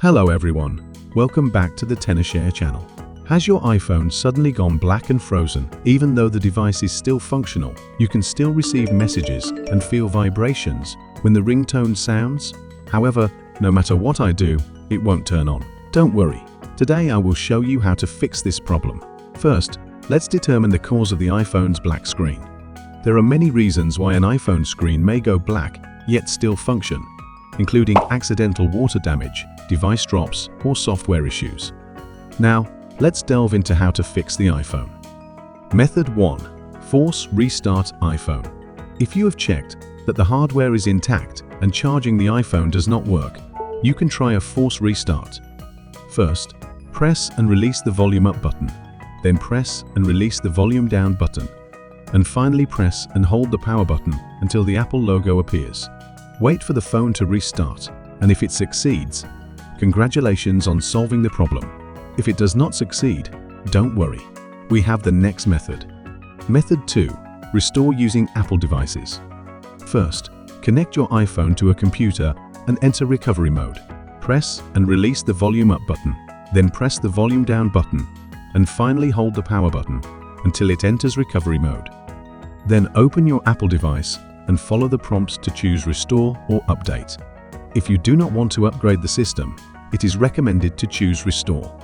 Hello everyone, welcome back to the tenorshare channel. Has your iPhone suddenly gone black and frozen? Even though the device is still functional, you can still receive messages and feel vibrations when the ringtone sounds. However, no matter what I do, it won't turn on. Don't worry, today I will show you how to fix this problem. First, let's determine the cause of the iPhone's black screen. There are many reasons why an iPhone screen may go black yet still function, including accidental water damage, device drops, or software issues. Now, let's delve into how to fix the iPhone. Method 1. Force restart iPhone. If you have checked that the hardware is intact and charging the iPhone does not work, you can try a force restart. First, press and release the volume up button, then press and release the volume down button, and finally press and hold the power button until the Apple logo appears. Wait for the phone to restart, and if it succeeds, congratulations on solving the problem. If it does not succeed, don't worry. We have the next method. Method 2. Restore using Apple devices. First, connect your iPhone to a computer and enter recovery mode. Press and release the volume up button, then press the volume down button, and finally hold the power button until it enters recovery mode. Then open your Apple device and follow the prompts to choose Restore or Update. If you do not want to upgrade the system, it is recommended to choose Restore.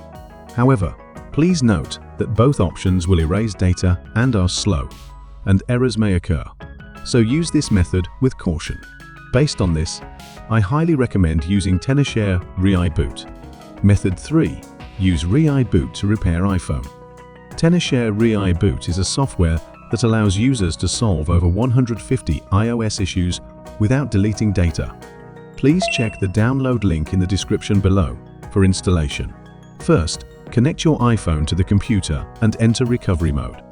However, please note that both options will erase data and are slow, and errors may occur, so use this method with caution. Based on this, I highly recommend using tenorshare ReiBoot. Method 3. Use ReiBoot to repair iPhone. Tenorshare ReiBoot is a software that allows users to solve over 150 iOS issues without deleting data. Please check the download link in the description below for installation. First, connect your iPhone to the computer and enter recovery mode.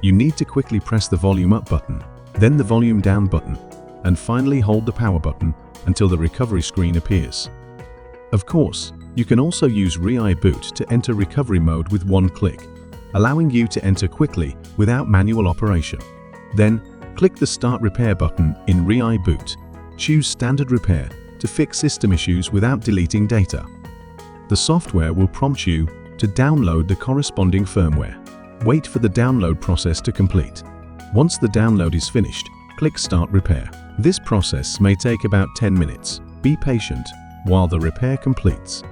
You need to quickly press the volume up button, then the volume down button, and finally hold the power button until the recovery screen appears. Of course, you can also use ReiBoot to enter recovery mode with one click, allowing you to enter quickly without manual operation. Then, click the Start Repair button in ReiBoot. Choose Standard Repair to fix system issues without deleting data. The software will prompt you to download the corresponding firmware. Wait for the download process to complete. Once the download is finished, click Start Repair. This process may take about 10 minutes. Be patient while the repair completes,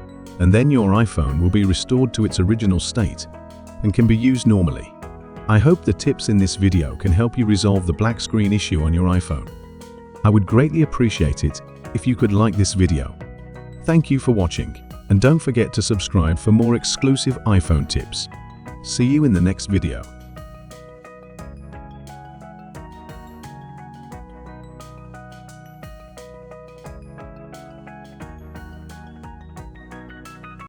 and then your iPhone will be restored to its original state and can be used normally. I hope the tips in this video can help you resolve the black screen issue on your iPhone. I would greatly appreciate it if you could like this video. Thank you for watching, and don't forget to subscribe for more exclusive iPhone tips. See you in the next video.